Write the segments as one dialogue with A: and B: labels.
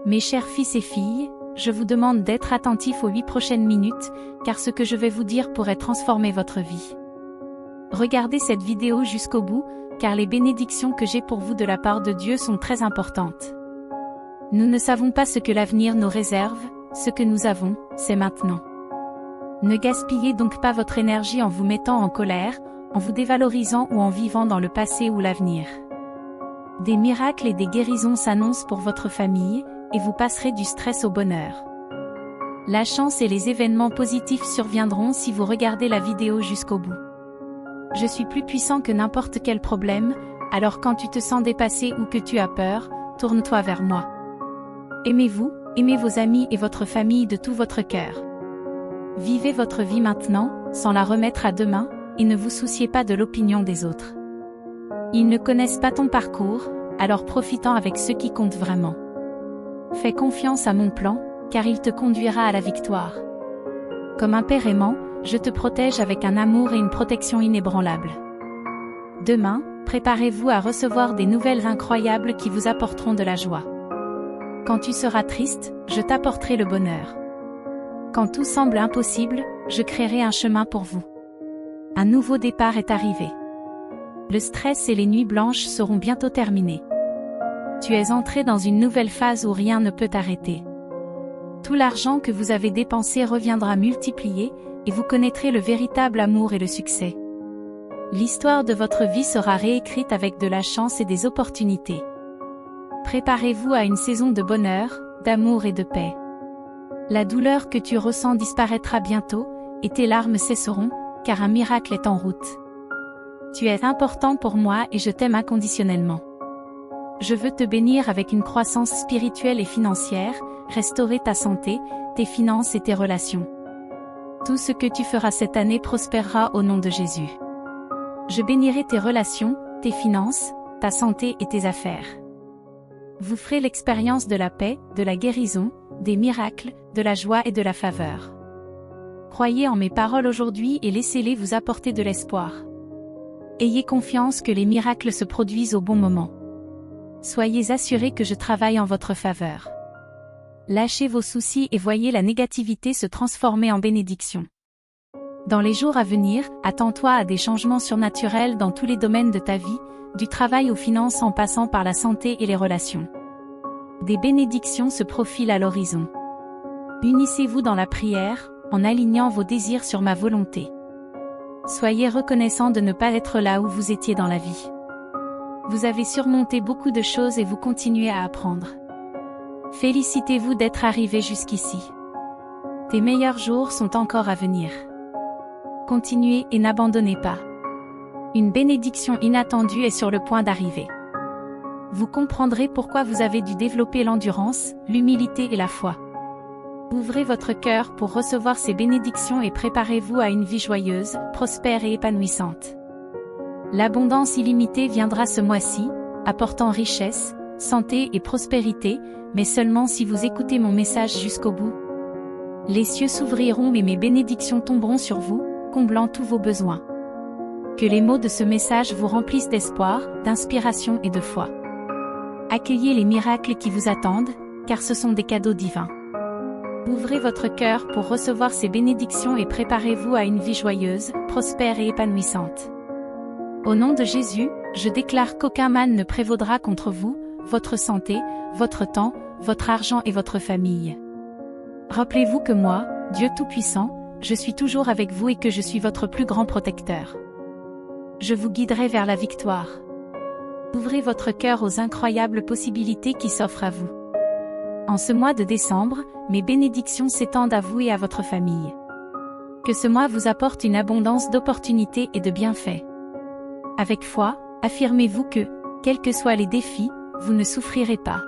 A: Mes chers fils et filles, je vous demande d'être attentifs aux 8 prochaines minutes, car ce que je vais vous dire pourrait transformer votre vie. Regardez cette vidéo jusqu'au bout, car les bénédictions que j'ai pour vous de la part de Dieu sont très importantes. Nous ne savons pas ce que l'avenir nous réserve, ce que nous avons, c'est maintenant. Ne gaspillez donc pas votre énergie en vous mettant en colère, en vous dévalorisant ou en vivant dans le passé ou l'avenir. Des miracles et des guérisons s'annoncent pour votre famille, et vous passerez du stress au bonheur. La chance et les événements positifs surviendront si vous regardez la vidéo jusqu'au bout. Je suis plus puissant que n'importe quel problème, alors quand tu te sens dépassé ou que tu as peur, tourne-toi vers moi. Aimez-vous, aimez vos amis et votre famille de tout votre cœur. Vivez votre vie maintenant, sans la remettre à demain, et ne vous souciez pas de l'opinion des autres. Ils ne connaissent pas ton parcours, alors profitant avec ceux qui comptent vraiment. Fais confiance à mon plan, car il te conduira à la victoire. Comme un père aimant, je te protège avec un amour et une protection inébranlables. Demain, préparez-vous à recevoir des nouvelles incroyables qui vous apporteront de la joie. Quand tu seras triste, je t'apporterai le bonheur. Quand tout semble impossible, je créerai un chemin pour vous. Un nouveau départ est arrivé. Le stress et les nuits blanches seront bientôt terminés. Tu es entré dans une nouvelle phase où rien ne peut t'arrêter. Tout l'argent que vous avez dépensé reviendra multiplié, et vous connaîtrez le véritable amour et le succès. L'histoire de votre vie sera réécrite avec de la chance et des opportunités. Préparez-vous à une saison de bonheur, d'amour et de paix. La douleur que tu ressens disparaîtra bientôt, et tes larmes cesseront, car un miracle est en route. Tu es important pour moi et je t'aime inconditionnellement. Je veux te bénir avec une croissance spirituelle et financière, restaurer ta santé, tes finances et tes relations. Tout ce que tu feras cette année prospérera au nom de Jésus. Je bénirai tes relations, tes finances, ta santé et tes affaires. Vous ferez l'expérience de la paix, de la guérison, des miracles, de la joie et de la faveur. Croyez en mes paroles aujourd'hui et laissez-les vous apporter de l'espoir. Ayez confiance que les miracles se produisent au bon moment. Soyez assurés que je travaille en votre faveur. Lâchez vos soucis et voyez la négativité se transformer en bénédiction. Dans les jours à venir, attends-toi à des changements surnaturels dans tous les domaines de ta vie, du travail aux finances en passant par la santé et les relations. Des bénédictions se profilent à l'horizon. Unissez-vous dans la prière, en alignant vos désirs sur ma volonté. Soyez reconnaissants de ne pas être là où vous étiez dans la vie. Vous avez surmonté beaucoup de choses et vous continuez à apprendre. Félicitez-vous d'être arrivé jusqu'ici. Tes meilleurs jours sont encore à venir. Continuez et n'abandonnez pas. Une bénédiction inattendue est sur le point d'arriver. Vous comprendrez pourquoi vous avez dû développer l'endurance, l'humilité et la foi. Ouvrez votre cœur pour recevoir ces bénédictions et préparez-vous à une vie joyeuse, prospère et épanouissante. L'abondance illimitée viendra ce mois-ci, apportant richesse, santé et prospérité, mais seulement si vous écoutez mon message jusqu'au bout. Les cieux s'ouvriront et mes bénédictions tomberont sur vous, comblant tous vos besoins. Que les mots de ce message vous remplissent d'espoir, d'inspiration et de foi. Accueillez les miracles qui vous attendent, car ce sont des cadeaux divins. Ouvrez votre cœur pour recevoir ces bénédictions et préparez-vous à une vie joyeuse, prospère et épanouissante. Au nom de Jésus, je déclare qu'aucun mal ne prévaudra contre vous, votre santé, votre temps, votre argent et votre famille. Rappelez-vous que moi, Dieu Tout-Puissant, je suis toujours avec vous et que je suis votre plus grand protecteur. Je vous guiderai vers la victoire. Ouvrez votre cœur aux incroyables possibilités qui s'offrent à vous. En ce mois de décembre, mes bénédictions s'étendent à vous et à votre famille. Que ce mois vous apporte une abondance d'opportunités et de bienfaits. Avec foi, affirmez-vous que, quels que soient les défis, vous ne souffrirez pas.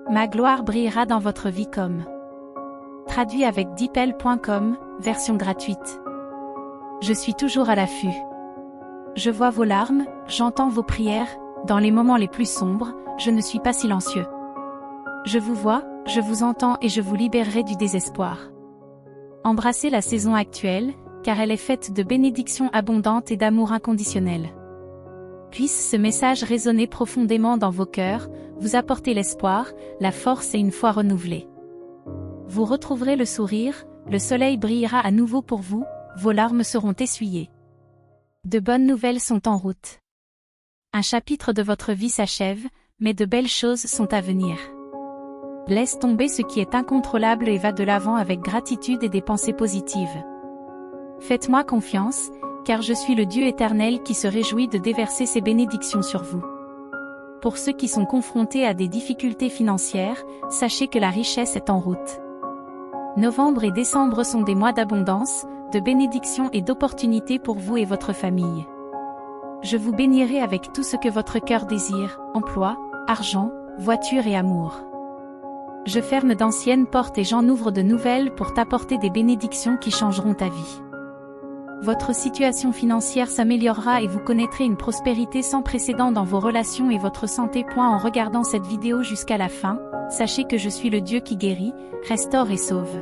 A: Ma gloire brillera dans votre vie comme. Traduit avec dipel.com, version gratuite. Je suis toujours à l'affût. Je vois vos larmes, j'entends vos prières, dans les moments les plus sombres, je ne suis pas silencieux. Je vous vois, je vous entends et je vous libérerai du désespoir. Embrassez la saison actuelle, car elle est faite de bénédictions abondantes et d'amour inconditionnel. Puisse ce message résonner profondément dans vos cœurs, vous apporter l'espoir, la force et une foi renouvelée. Vous retrouverez le sourire, le soleil brillera à nouveau pour vous, vos larmes seront essuyées. De bonnes nouvelles sont en route. Un chapitre de votre vie s'achève, mais de belles choses sont à venir. Laisse tomber ce qui est incontrôlable et va de l'avant avec gratitude et des pensées positives. Faites-moi confiance, car je suis le Dieu éternel qui se réjouit de déverser ses bénédictions sur vous. Pour ceux qui sont confrontés à des difficultés financières, sachez que la richesse est en route. Novembre et décembre sont des mois d'abondance, de bénédictions et d'opportunités pour vous et votre famille. Je vous bénirai avec tout ce que votre cœur désire, emploi, argent, voiture et amour. Je ferme d'anciennes portes et j'en ouvre de nouvelles pour t'apporter des bénédictions qui changeront ta vie. Votre situation financière s'améliorera et vous connaîtrez une prospérité sans précédent dans vos relations et votre santé. En regardant cette vidéo jusqu'à la fin, sachez que je suis le Dieu qui guérit, restaure et sauve.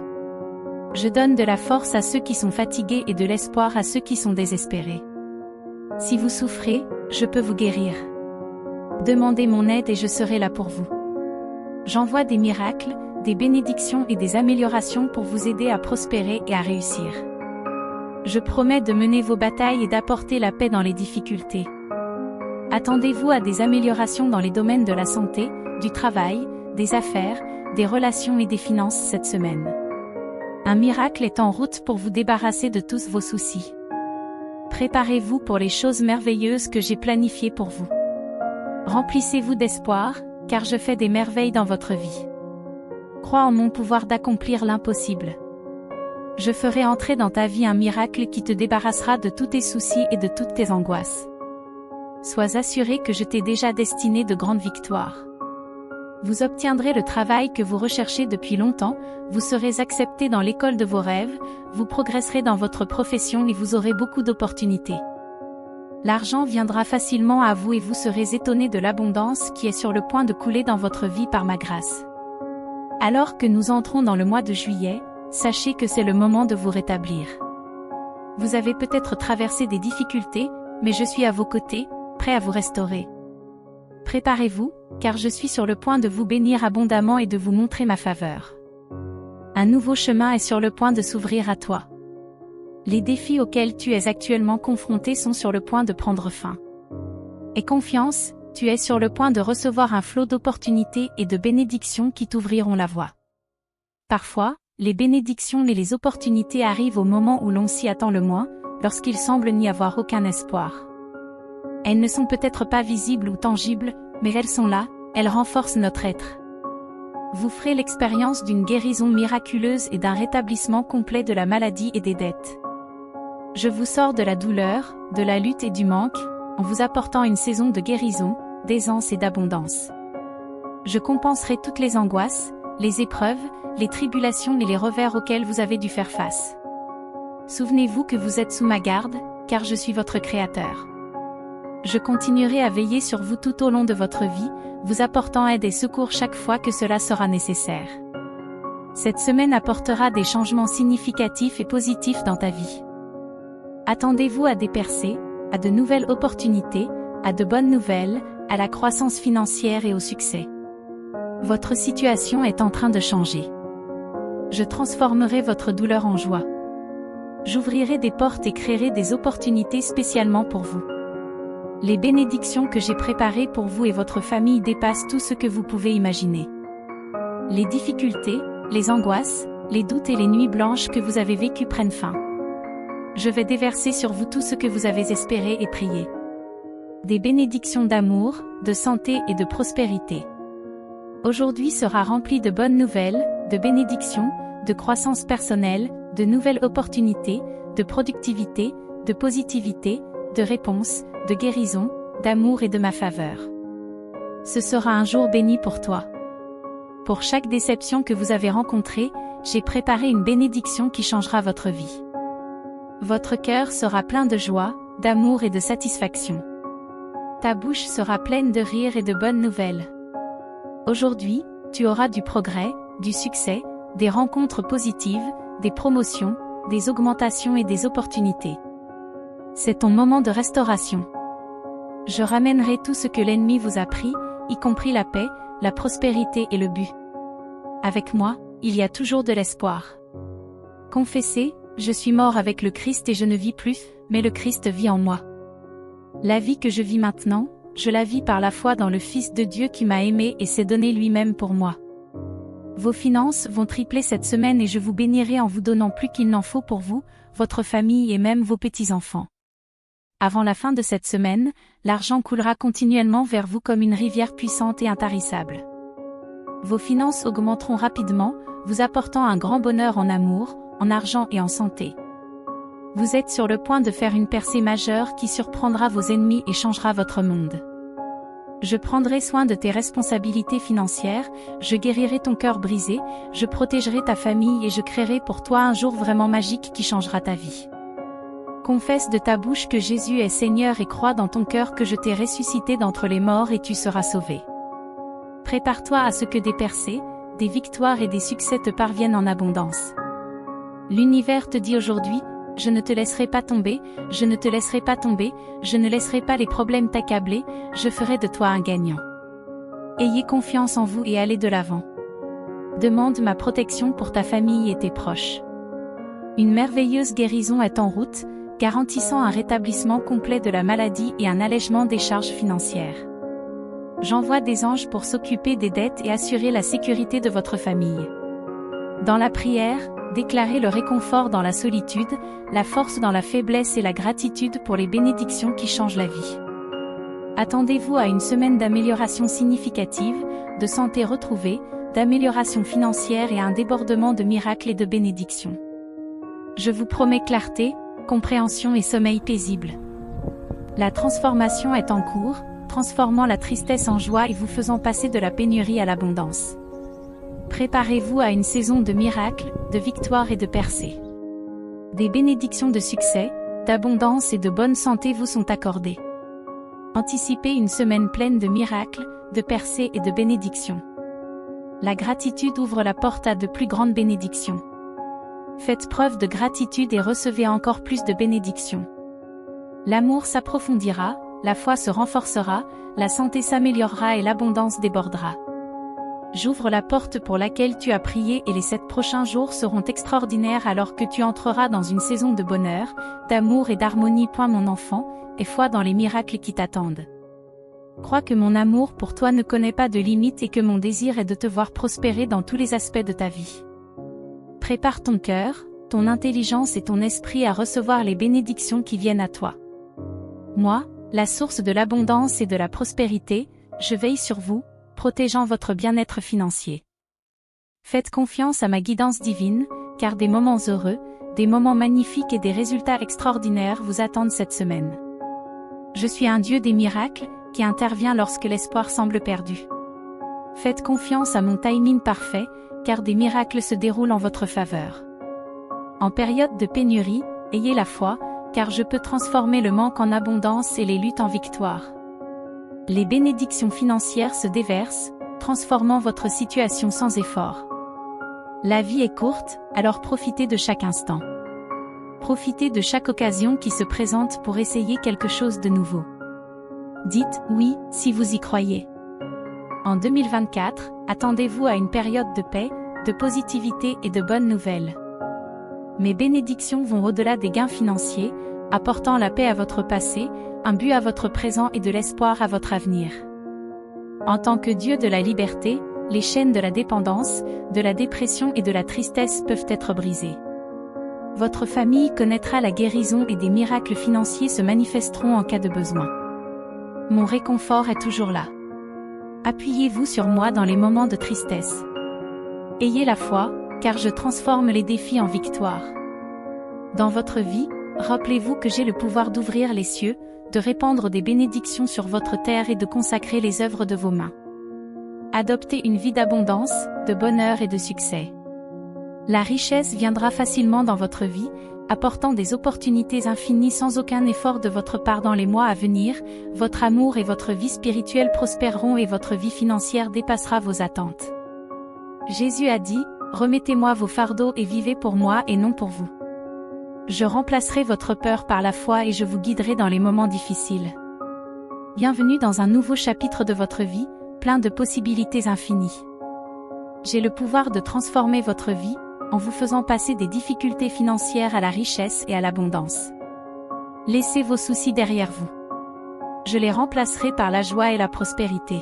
A: Je donne de la force à ceux qui sont fatigués et de l'espoir à ceux qui sont désespérés. Si vous souffrez, je peux vous guérir. Demandez mon aide et je serai là pour vous. J'envoie des miracles, des bénédictions et des améliorations pour vous aider à prospérer et à réussir. Je promets de mener vos batailles et d'apporter la paix dans les difficultés. Attendez-vous à des améliorations dans les domaines de la santé, du travail, des affaires, des relations et des finances cette semaine. Un miracle est en route pour vous débarrasser de tous vos soucis. Préparez-vous pour les choses merveilleuses que j'ai planifiées pour vous. Remplissez-vous d'espoir, car je fais des merveilles dans votre vie. Crois en mon pouvoir d'accomplir l'impossible. Je ferai entrer dans ta vie un miracle qui te débarrassera de tous tes soucis et de toutes tes angoisses. Sois assuré que je t'ai déjà destiné de grandes victoires. Vous obtiendrez le travail que vous recherchez depuis longtemps, vous serez accepté dans l'école de vos rêves, vous progresserez dans votre profession et vous aurez beaucoup d'opportunités. L'argent viendra facilement à vous et vous serez étonné de l'abondance qui est sur le point de couler dans votre vie par ma grâce. Alors que nous entrons dans le mois de juillet, sachez que c'est le moment de vous rétablir. Vous avez peut-être traversé des difficultés, mais je suis à vos côtés, prêt à vous restaurer. Préparez-vous, car je suis sur le point de vous bénir abondamment et de vous montrer ma faveur. Un nouveau chemin est sur le point de s'ouvrir à toi. Les défis auxquels tu es actuellement confronté sont sur le point de prendre fin. Aie confiance, tu es sur le point de recevoir un flot d'opportunités et de bénédictions qui t'ouvriront la voie. Parfois, les bénédictions et les opportunités arrivent au moment où l'on s'y attend le moins, lorsqu'il semble n'y avoir aucun espoir. Elles ne sont peut-être pas visibles ou tangibles, mais elles sont là, elles renforcent notre être. Vous ferez l'expérience d'une guérison miraculeuse et d'un rétablissement complet de la maladie et des dettes. Je vous sors de la douleur, de la lutte et du manque, en vous apportant une saison de guérison, d'aisance et d'abondance. Je compenserai toutes les angoisses, les épreuves, les tribulations et les revers auxquels vous avez dû faire face. Souvenez-vous que vous êtes sous ma garde, car je suis votre Créateur. Je continuerai à veiller sur vous tout au long de votre vie, vous apportant aide et secours chaque fois que cela sera nécessaire. Cette semaine apportera des changements significatifs et positifs dans ta vie. Attendez-vous à des percées, à de nouvelles opportunités, à de bonnes nouvelles, à la croissance financière et au succès. Votre situation est en train de changer. Je transformerai votre douleur en joie. J'ouvrirai des portes et créerai des opportunités spécialement pour vous. Les bénédictions que j'ai préparées pour vous et votre famille dépassent tout ce que vous pouvez imaginer. Les difficultés, les angoisses, les doutes et les nuits blanches que vous avez vécues prennent fin. Je vais déverser sur vous tout ce que vous avez espéré et prié. Des bénédictions d'amour, de santé et de prospérité. Aujourd'hui sera rempli de bonnes nouvelles, de bénédictions, de croissance personnelle, de nouvelles opportunités, de productivité, de positivité, de réponses, de guérison, d'amour et de ma faveur. Ce sera un jour béni pour toi. Pour chaque déception que vous avez rencontrée, j'ai préparé une bénédiction qui changera votre vie. Votre cœur sera plein de joie, d'amour et de satisfaction. Ta bouche sera pleine de rire et de bonnes nouvelles. Aujourd'hui, tu auras du progrès, du succès, des rencontres positives, des promotions, des augmentations et des opportunités. C'est ton moment de restauration. Je ramènerai tout ce que l'ennemi vous a pris, y compris la paix, la prospérité et le but. Avec moi, il y a toujours de l'espoir. Confessez, je suis mort avec le Christ et je ne vis plus, mais le Christ vit en moi. La vie que je vis maintenant, je la vis par la foi dans le Fils de Dieu qui m'a aimé et s'est donné lui-même pour moi. Vos finances vont tripler cette semaine et je vous bénirai en vous donnant plus qu'il n'en faut pour vous, votre famille et même vos petits-enfants. Avant la fin de cette semaine, l'argent coulera continuellement vers vous comme une rivière puissante et intarissable. Vos finances augmenteront rapidement, vous apportant un grand bonheur en amour, en argent et en santé. Vous êtes sur le point de faire une percée majeure qui surprendra vos ennemis et changera votre monde. Je prendrai soin de tes responsabilités financières, je guérirai ton cœur brisé, je protégerai ta famille et je créerai pour toi un jour vraiment magique qui changera ta vie. Confesse de ta bouche que Jésus est Seigneur et crois dans ton cœur que je t'ai ressuscité d'entre les morts et tu seras sauvé. Prépare-toi à ce que des percées, des victoires et des succès te parviennent en abondance. L'univers te dit aujourd'hui, je ne te laisserai pas tomber, je ne te laisserai pas tomber, je ne laisserai pas les problèmes t'accabler, je ferai de toi un gagnant. Ayez confiance en vous et allez de l'avant. Demande ma protection pour ta famille et tes proches. Une merveilleuse guérison est en route, garantissant un rétablissement complet de la maladie et un allègement des charges financières. J'envoie des anges pour s'occuper des dettes et assurer la sécurité de votre famille. Dans la prière, déclarez le réconfort dans la solitude, la force dans la faiblesse et la gratitude pour les bénédictions qui changent la vie. Attendez-vous à une semaine d'amélioration significative, de santé retrouvée, d'amélioration financière et un débordement de miracles et de bénédictions. Je vous promets clarté, compréhension et sommeil paisible. La transformation est en cours, transformant la tristesse en joie et vous faisant passer de la pénurie à l'abondance. Préparez-vous à une saison de miracles, de victoires et de percées. Des bénédictions de succès, d'abondance et de bonne santé vous sont accordées. Anticipez une semaine pleine de miracles, de percées et de bénédictions. La gratitude ouvre la porte à de plus grandes bénédictions. Faites preuve de gratitude et recevez encore plus de bénédictions. L'amour s'approfondira, la foi se renforcera, la santé s'améliorera et l'abondance débordera. J'ouvre la porte pour laquelle tu as prié et les 7 prochains jours seront extraordinaires alors que tu entreras dans une saison de bonheur, d'amour et d'harmonie. Mon enfant, et foi dans les miracles qui t'attendent. Crois que mon amour pour toi ne connaît pas de limite et que mon désir est de te voir prospérer dans tous les aspects de ta vie. Prépare ton cœur, ton intelligence et ton esprit à recevoir les bénédictions qui viennent à toi. Moi, la source de l'abondance et de la prospérité, je veille sur vous, protégeant votre bien-être financier. Faites confiance à ma guidance divine, car des moments heureux, des moments magnifiques et des résultats extraordinaires vous attendent cette semaine. Je suis un Dieu des miracles, qui intervient lorsque l'espoir semble perdu. Faites confiance à mon timing parfait, car des miracles se déroulent en votre faveur. En période de pénurie, ayez la foi, car je peux transformer le manque en abondance et les luttes en victoire. Les bénédictions financières se déversent, transformant votre situation sans effort. La vie est courte, alors profitez de chaque instant. Profitez de chaque occasion qui se présente pour essayer quelque chose de nouveau. Dites « oui » si vous y croyez. En 2024, attendez-vous à une période de paix, de positivité et de bonnes nouvelles. Mes bénédictions vont au-delà des gains financiers, apportant la paix à votre passé, un but à votre présent et de l'espoir à votre avenir. En tant que Dieu de la liberté, les chaînes de la dépendance, de la dépression et de la tristesse peuvent être brisées. Votre famille connaîtra la guérison et des miracles financiers se manifesteront en cas de besoin. Mon réconfort est toujours là. Appuyez-vous sur moi dans les moments de tristesse. Ayez la foi, car je transforme les défis en victoire. Dans votre vie, rappelez-vous que j'ai le pouvoir d'ouvrir les cieux, de répandre des bénédictions sur votre terre et de consacrer les œuvres de vos mains. Adoptez une vie d'abondance, de bonheur et de succès. La richesse viendra facilement dans votre vie, apportant des opportunités infinies sans aucun effort de votre part dans les mois à venir. Votre amour et votre vie spirituelle prospéreront et votre vie financière dépassera vos attentes. Jésus a dit, « Remettez-moi vos fardeaux et vivez pour moi et non pour vous. Je remplacerai votre peur par la foi et je vous guiderai dans les moments difficiles. » Bienvenue dans un nouveau chapitre de votre vie, plein de possibilités infinies. J'ai le pouvoir de transformer votre vie, en vous faisant passer des difficultés financières à la richesse et à l'abondance. Laissez vos soucis derrière vous. Je les remplacerai par la joie et la prospérité.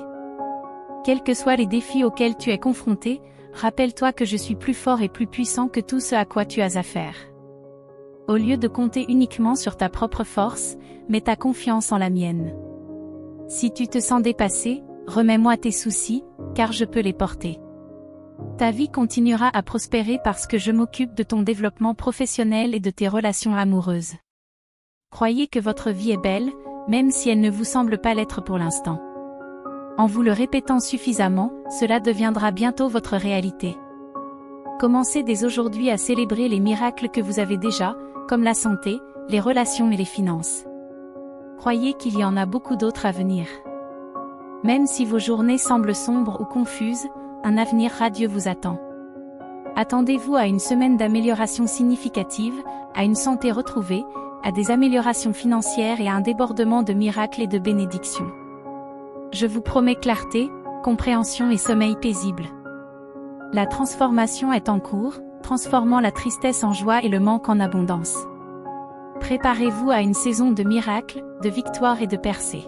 A: Quels que soient les défis auxquels tu es confronté, rappelle-toi que je suis plus fort et plus puissant que tout ce à quoi tu as affaire. Au lieu de compter uniquement sur ta propre force, mets ta confiance en la mienne. Si tu te sens dépassé, remets-moi tes soucis, car je peux les porter. Ta vie continuera à prospérer parce que je m'occupe de ton développement professionnel et de tes relations amoureuses. Croyez que votre vie est belle, même si elle ne vous semble pas l'être pour l'instant. En vous le répétant suffisamment, cela deviendra bientôt votre réalité. Commencez dès aujourd'hui à célébrer les miracles que vous avez déjà, comme la santé, les relations et les finances. Croyez qu'il y en a beaucoup d'autres à venir. Même si vos journées semblent sombres ou confuses, un avenir radieux vous attend. Attendez-vous à une semaine d'amélioration significative, à une santé retrouvée, à des améliorations financières et à un débordement de miracles et de bénédictions. Je vous promets clarté, compréhension et sommeil paisible. La transformation est en cours, transformant la tristesse en joie et le manque en abondance. Préparez-vous à une saison de miracles, de victoires et de percées.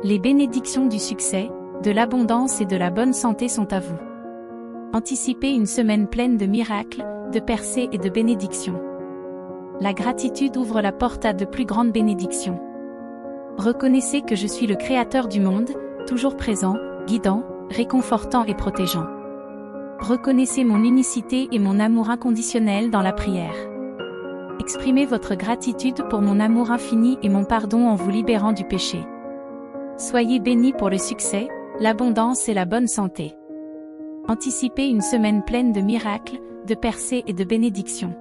A: Les bénédictions du succès, de l'abondance et de la bonne santé sont à vous. Anticipez une semaine pleine de miracles, de percées et de bénédictions. La gratitude ouvre la porte à de plus grandes bénédictions. Reconnaissez que je suis le Créateur du monde, toujours présent, guidant, réconfortant et protégeant. Reconnaissez mon unicité et mon amour inconditionnel dans la prière. Exprimez votre gratitude pour mon amour infini et mon pardon en vous libérant du péché. Soyez bénis pour le succès, l'abondance et la bonne santé. Anticipez une semaine pleine de miracles, de percées et de bénédictions.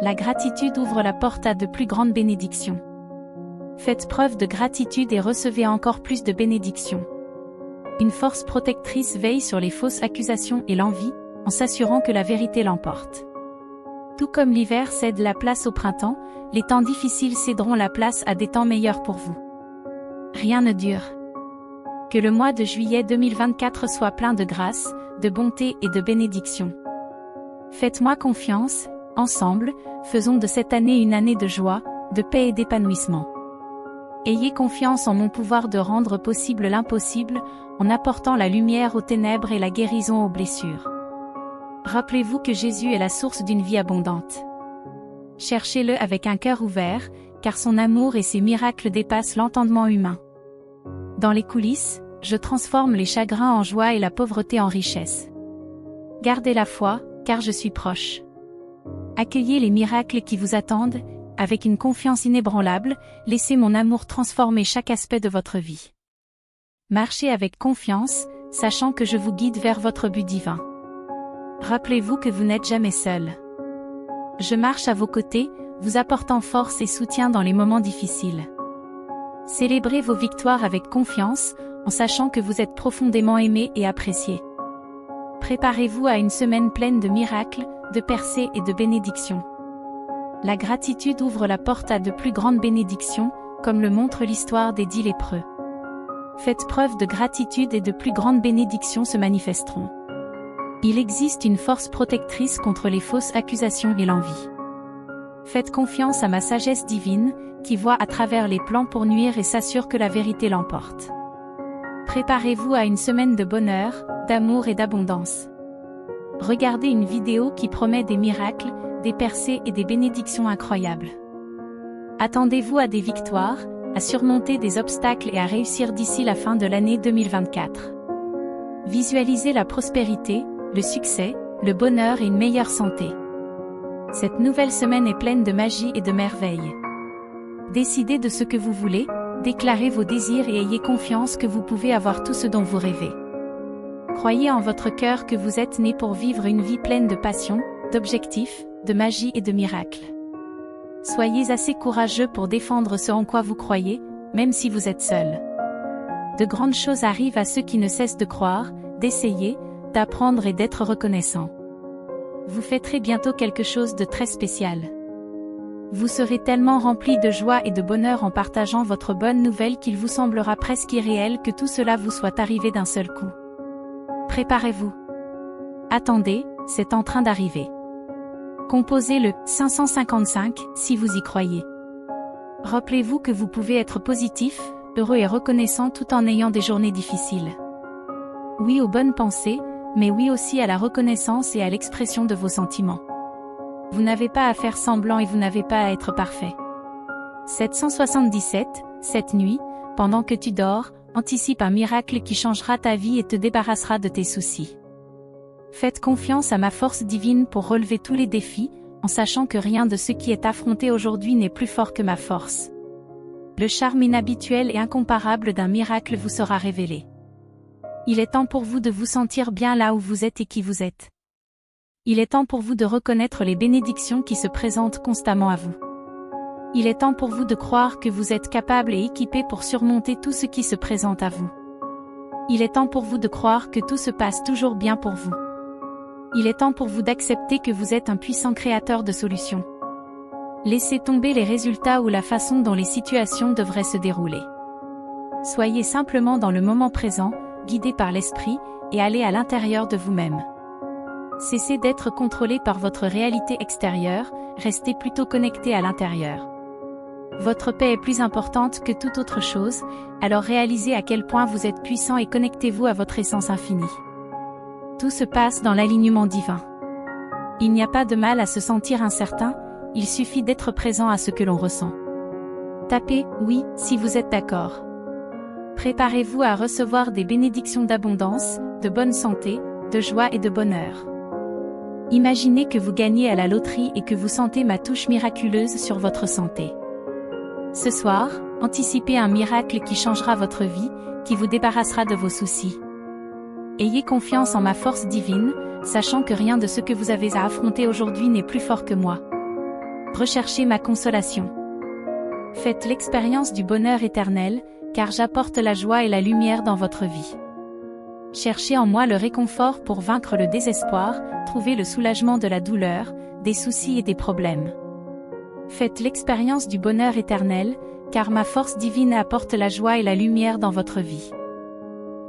A: La gratitude ouvre la porte à de plus grandes bénédictions. Faites preuve de gratitude et recevez encore plus de bénédictions. Une force protectrice veille sur les fausses accusations et l'envie, en s'assurant que la vérité l'emporte. Tout comme l'hiver cède la place au printemps, les temps difficiles céderont la place à des temps meilleurs pour vous. Rien ne dure. Que le mois de juillet 2024 soit plein de grâce, de bonté et de bénédictions. Faites-moi confiance, ensemble, faisons de cette année une année de joie, de paix et d'épanouissement. Ayez confiance en mon pouvoir de rendre possible l'impossible, en apportant la lumière aux ténèbres et la guérison aux blessures. Rappelez-vous que Jésus est la source d'une vie abondante. Cherchez-le avec un cœur ouvert, car son amour et ses miracles dépassent l'entendement humain. Dans les coulisses, je transforme les chagrins en joie et la pauvreté en richesse. Gardez la foi, car je suis proche. Accueillez les miracles qui vous attendent, avec une confiance inébranlable, laissez mon amour transformer chaque aspect de votre vie. Marchez avec confiance, sachant que je vous guide vers votre but divin. Rappelez-vous que vous n'êtes jamais seul. Je marche à vos côtés, vous apportant force et soutien dans les moments difficiles. Célébrez vos victoires avec confiance, en sachant que vous êtes profondément aimé et apprécié. Préparez-vous à une semaine pleine de miracles, de percées et de bénédictions. La gratitude ouvre la porte à de plus grandes bénédictions, comme le montre l'histoire des 10 lépreux. Faites preuve de gratitude et de plus grandes bénédictions se manifesteront. Il existe une force protectrice contre les fausses accusations et l'envie. Faites confiance à ma sagesse divine, qui voit à travers les plans pour nuire et s'assure que la vérité l'emporte. Préparez-vous à une semaine de bonheur, d'amour et d'abondance. Regardez une vidéo qui promet des miracles, des percées et des bénédictions incroyables. Attendez-vous à des victoires, à surmonter des obstacles et à réussir d'ici la fin de l'année 2024. Visualisez la prospérité, le succès, le bonheur et une meilleure santé. Cette nouvelle semaine est pleine de magie et de merveilles. Décidez de ce que vous voulez, déclarez vos désirs et ayez confiance que vous pouvez avoir tout ce dont vous rêvez. Croyez en votre cœur que vous êtes né pour vivre une vie pleine de passion, d'objectifs, de magie et de miracles. Soyez assez courageux pour défendre ce en quoi vous croyez, même si vous êtes seul. De grandes choses arrivent à ceux qui ne cessent de croire, d'essayer, d'apprendre et d'être reconnaissants. Vous fêterez bientôt quelque chose de très spécial. Vous serez tellement rempli de joie et de bonheur en partageant votre bonne nouvelle qu'il vous semblera presque irréel que tout cela vous soit arrivé d'un seul coup. Préparez-vous. Attendez, c'est en train d'arriver. Composez le 555 si vous y croyez. Rappelez-vous que vous pouvez être positif, heureux et reconnaissant tout en ayant des journées difficiles. Oui aux bonnes pensées, mais oui aussi à la reconnaissance et à l'expression de vos sentiments. Vous n'avez pas à faire semblant et vous n'avez pas à être parfait. 777, cette nuit, pendant que tu dors, anticipe un miracle qui changera ta vie et te débarrassera de tes soucis. Faites confiance à ma force divine pour relever tous les défis, en sachant que rien de ce qui est affronté aujourd'hui n'est plus fort que ma force. Le charme inhabituel et incomparable d'un miracle vous sera révélé. Il est temps pour vous de vous sentir bien là où vous êtes et qui vous êtes. Il est temps pour vous de reconnaître les bénédictions qui se présentent constamment à vous. Il est temps pour vous de croire que vous êtes capable et équipé pour surmonter tout ce qui se présente à vous. Il est temps pour vous de croire que tout se passe toujours bien pour vous. Il est temps pour vous d'accepter que vous êtes un puissant créateur de solutions. Laissez tomber les résultats ou la façon dont les situations devraient se dérouler. Soyez simplement dans le moment présent, guidé par l'esprit, et allez à l'intérieur de vous-même. Cessez d'être contrôlé par votre réalité extérieure, restez plutôt connecté à l'intérieur. Votre paix est plus importante que toute autre chose, alors réalisez à quel point vous êtes puissant et connectez-vous à votre essence infinie. Tout se passe dans l'alignement divin. Il n'y a pas de mal à se sentir incertain, il suffit d'être présent à ce que l'on ressent. Tapez « oui » si vous êtes d'accord. Préparez-vous à recevoir des bénédictions d'abondance, de bonne santé, de joie et de bonheur. Imaginez que vous gagnez à la loterie et que vous sentez ma touche miraculeuse sur votre santé. Ce soir, anticipez un miracle qui changera votre vie, qui vous débarrassera de vos soucis. Ayez confiance en ma force divine, sachant que rien de ce que vous avez à affronter aujourd'hui n'est plus fort que moi. Recherchez ma consolation. Faites l'expérience du bonheur éternel, car j'apporte la joie et la lumière dans votre vie. Cherchez en moi le réconfort pour vaincre le désespoir, trouver le soulagement de la douleur, des soucis et des problèmes. Faites l'expérience du bonheur éternel, car ma force divine apporte la joie et la lumière dans votre vie.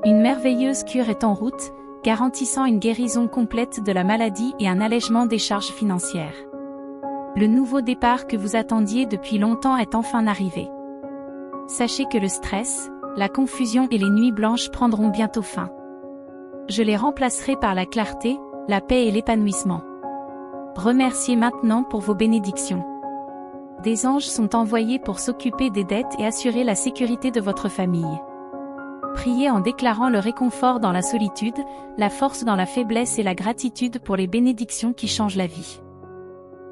A: Une merveilleuse cure est en route, garantissant une guérison complète de la maladie et un allègement des charges financières. Le nouveau départ que vous attendiez depuis longtemps est enfin arrivé. Sachez que le stress, la confusion et les nuits blanches prendront bientôt fin. Je les remplacerai par la clarté, la paix et l'épanouissement. Remerciez maintenant pour vos bénédictions. Des anges sont envoyés pour s'occuper des dettes et assurer la sécurité de votre famille. Priez en déclarant le réconfort dans la solitude, la force dans la faiblesse et la gratitude pour les bénédictions qui changent la vie.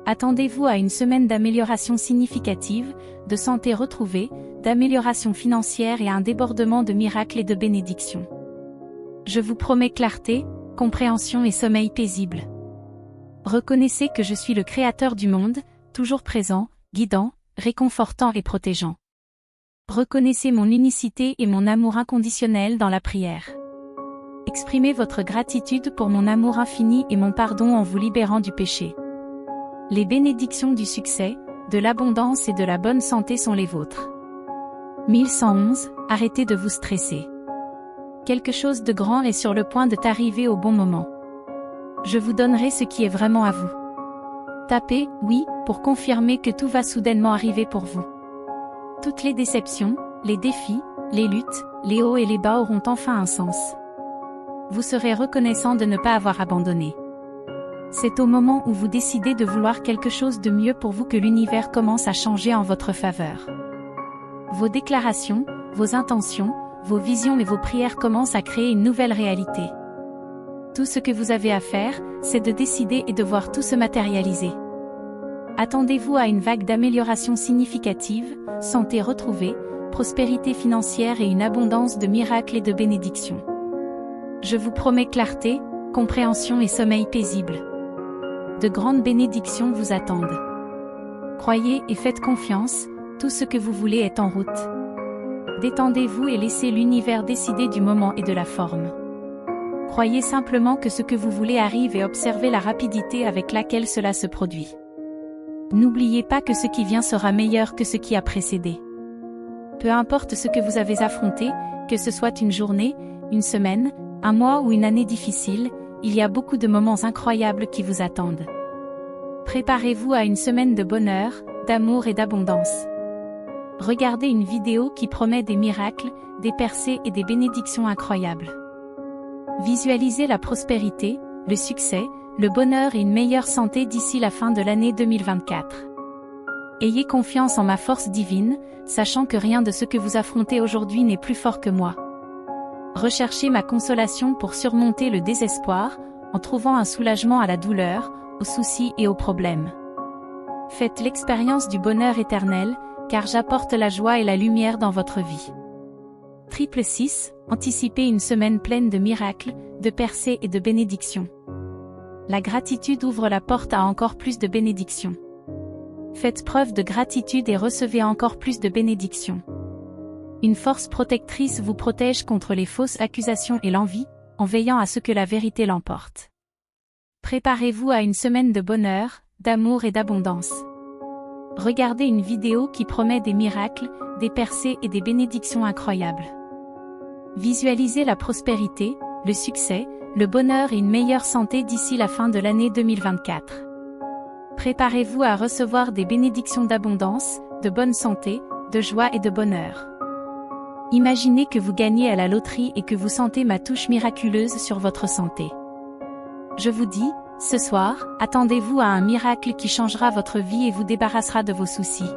A: Attendez-vous à une semaine d'amélioration significative, de santé retrouvée, d'amélioration financière et à un débordement de miracles et de bénédictions. Je vous promets clarté, compréhension et sommeil paisible. Reconnaissez que je suis le Créateur du monde, toujours présent, guidant, réconfortant et protégeant. Reconnaissez mon unicité et mon amour inconditionnel dans la prière. Exprimez votre gratitude pour mon amour infini et mon pardon en vous libérant du péché. Les bénédictions du succès, de l'abondance et de la bonne santé sont les vôtres. 1111, arrêtez de vous stresser. Quelque chose de grand est sur le point de t'arriver au bon moment. Je vous donnerai ce qui est vraiment à vous. Tapez « oui » pour confirmer que tout va soudainement arriver pour vous. Toutes les déceptions, les défis, les luttes, les hauts et les bas auront enfin un sens. Vous serez reconnaissant de ne pas avoir abandonné. C'est au moment où vous décidez de vouloir quelque chose de mieux pour vous que l'univers commence à changer en votre faveur. Vos déclarations, vos intentions, vos visions et vos prières commencent à créer une nouvelle réalité. Tout ce que vous avez à faire, c'est de décider et de voir tout se matérialiser. Attendez-vous à une vague d'amélioration significative, santé retrouvée, prospérité financière et une abondance de miracles et de bénédictions. Je vous promets clarté, compréhension et sommeil paisible. De grandes bénédictions vous attendent. Croyez et faites confiance, tout ce que vous voulez est en route. Détendez-vous et laissez l'univers décider du moment et de la forme. Croyez simplement que ce que vous voulez arrive et observez la rapidité avec laquelle cela se produit. N'oubliez pas que ce qui vient sera meilleur que ce qui a précédé. Peu importe ce que vous avez affronté, que ce soit une journée, une semaine, un mois ou une année difficile, il y a beaucoup de moments incroyables qui vous attendent. Préparez-vous à une semaine de bonheur, d'amour et d'abondance. Regardez une vidéo qui promet des miracles, des percées et des bénédictions incroyables. Visualisez la prospérité, le succès, le bonheur et une meilleure santé d'ici la fin de l'année 2024. Ayez confiance en ma force divine, sachant que rien de ce que vous affrontez aujourd'hui n'est plus fort que moi. Recherchez ma consolation pour surmonter le désespoir, en trouvant un soulagement à la douleur, aux soucis et aux problèmes. Faites l'expérience du bonheur éternel, car j'apporte la joie et la lumière dans votre vie. 666, anticipez une semaine pleine de miracles, de percées et de bénédictions. La gratitude ouvre la porte à encore plus de bénédictions. Faites preuve de gratitude et recevez encore plus de bénédictions. Une force protectrice vous protège contre les fausses accusations et l'envie, en veillant à ce que la vérité l'emporte. Préparez-vous à une semaine de bonheur, d'amour et d'abondance. Regardez une vidéo qui promet des miracles, des percées et des bénédictions incroyables. Visualisez la prospérité, le succès, le bonheur et une meilleure santé d'ici la fin de l'année 2024. Préparez-vous à recevoir des bénédictions d'abondance, de bonne santé, de joie et de bonheur. Imaginez que vous gagnez à la loterie et que vous sentez ma touche miraculeuse sur votre santé. Je vous dis, ce soir, attendez-vous à un miracle qui changera votre vie et vous débarrassera de vos soucis.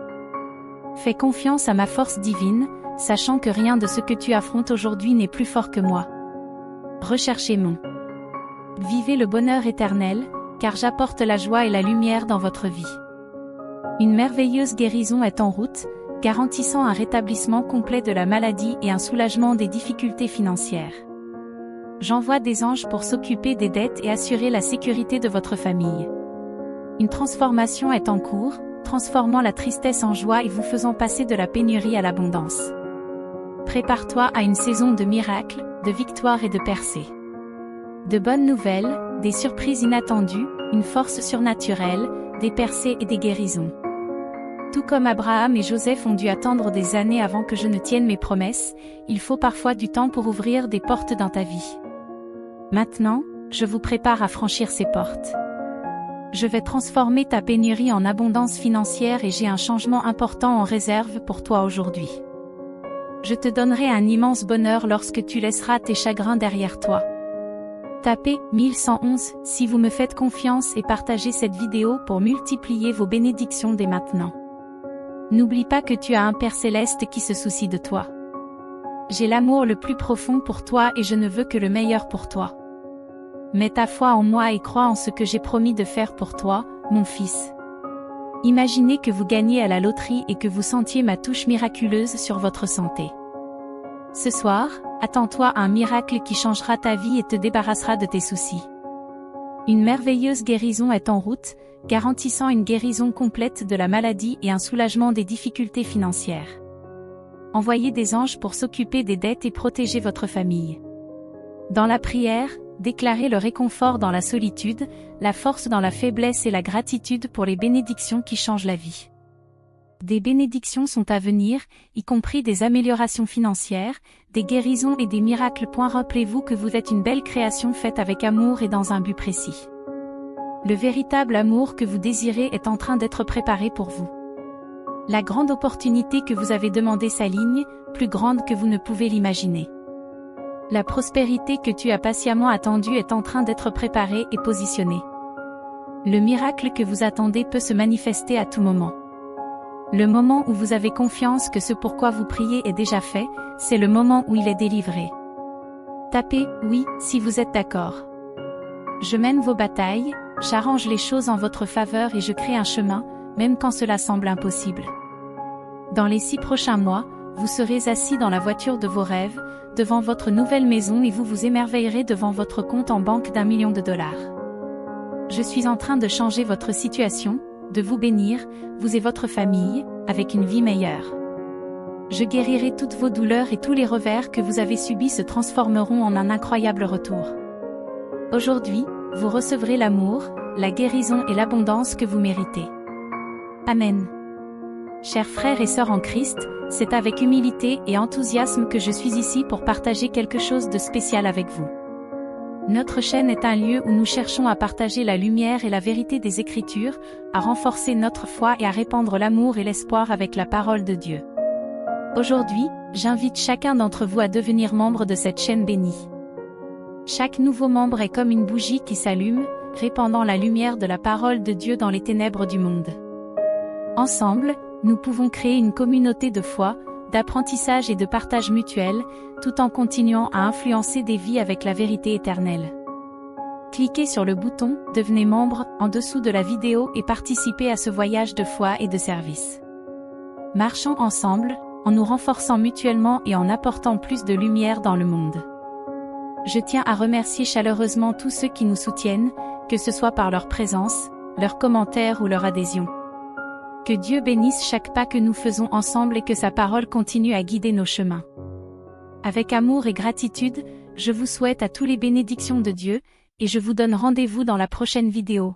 A: Fais confiance à ma force divine, sachant que rien de ce que tu affrontes aujourd'hui n'est plus fort que moi. Recherchez mon. Vivez le bonheur éternel, car j'apporte la joie et la lumière dans votre vie. Une merveilleuse guérison est en route, garantissant un rétablissement complet de la maladie et un soulagement des difficultés financières. J'envoie des anges pour s'occuper des dettes et assurer la sécurité de votre famille. Une transformation est en cours, transformant la tristesse en joie et vous faisant passer de la pénurie à l'abondance. Prépare-toi à une saison de miracles, de victoires et de percées. De bonnes nouvelles, des surprises inattendues, une force surnaturelle, des percées et des guérisons. Tout comme Abraham et Joseph ont dû attendre des années avant que je ne tienne mes promesses, il faut parfois du temps pour ouvrir des portes dans ta vie. Maintenant, je vous prépare à franchir ces portes. Je vais transformer ta pénurie en abondance financière et j'ai un changement important en réserve pour toi aujourd'hui. Je te donnerai un immense bonheur lorsque tu laisseras tes chagrins derrière toi. Tapez 1111 si vous me faites confiance et partagez cette vidéo pour multiplier vos bénédictions dès maintenant. N'oublie pas que tu as un Père céleste qui se soucie de toi. J'ai l'amour le plus profond pour toi et je ne veux que le meilleur pour toi. Mets ta foi en moi et crois en ce que j'ai promis de faire pour toi, mon fils. Imaginez que vous gagnez à la loterie et que vous sentiez ma touche miraculeuse sur votre santé. Ce soir, attends-toi à un miracle qui changera ta vie et te débarrassera de tes soucis. Une merveilleuse guérison est en route, garantissant une guérison complète de la maladie et un soulagement des difficultés financières. Envoyez des anges pour s'occuper des dettes et protéger votre famille. Dans la prière, déclarez le réconfort dans la solitude, la force dans la faiblesse et la gratitude pour les bénédictions qui changent la vie. Des bénédictions sont à venir, y compris des améliorations financières, des guérisons et des miracles. Rappelez-vous que vous êtes une belle création faite avec amour et dans un but précis. Le véritable amour que vous désirez est en train d'être préparé pour vous. La grande opportunité que vous avez demandée s'aligne, plus grande que vous ne pouvez l'imaginer. La prospérité que tu as patiemment attendue est en train d'être préparée et positionnée. Le miracle que vous attendez peut se manifester à tout moment. Le moment où vous avez confiance que ce pourquoi vous priez est déjà fait, c'est le moment où il est délivré. Tapez « Oui » si vous êtes d'accord. Je mène vos batailles, j'arrange les choses en votre faveur et je crée un chemin, même quand cela semble impossible. Dans les 6 prochains mois, vous serez assis dans la voiture de vos rêves, devant votre nouvelle maison et vous vous émerveillerez devant votre compte en banque d'1 million de dollars. Je suis en train de changer votre situation, de vous bénir, vous et votre famille, avec une vie meilleure. Je guérirai toutes vos douleurs et tous les revers que vous avez subis se transformeront en un incroyable retour. Aujourd'hui, vous recevrez l'amour, la guérison et l'abondance que vous méritez. Amen. Chers frères et sœurs en Christ, c'est avec humilité et enthousiasme que je suis ici pour partager quelque chose de spécial avec vous. Notre chaîne est un lieu où nous cherchons à partager la lumière et la vérité des Écritures, à renforcer notre foi et à répandre l'amour et l'espoir avec la parole de Dieu. Aujourd'hui, j'invite chacun d'entre vous à devenir membre de cette chaîne bénie. Chaque nouveau membre est comme une bougie qui s'allume, répandant la lumière de la parole de Dieu dans les ténèbres du monde. Ensemble, nous pouvons créer une communauté de foi, d'apprentissage et de partage mutuel, tout en continuant à influencer des vies avec la vérité éternelle. Cliquez sur le bouton « Devenez membre » en dessous de la vidéo et participez à ce voyage de foi et de service. Marchons ensemble, en nous renforçant mutuellement et en apportant plus de lumière dans le monde. Je tiens à remercier chaleureusement tous ceux qui nous soutiennent, que ce soit par leur présence, leurs commentaires ou leur adhésion. Que Dieu bénisse chaque pas que nous faisons ensemble et que sa parole continue à guider nos chemins. Avec amour et gratitude, je vous souhaite à tous les bénédictions de Dieu, et je vous donne rendez-vous dans la prochaine vidéo.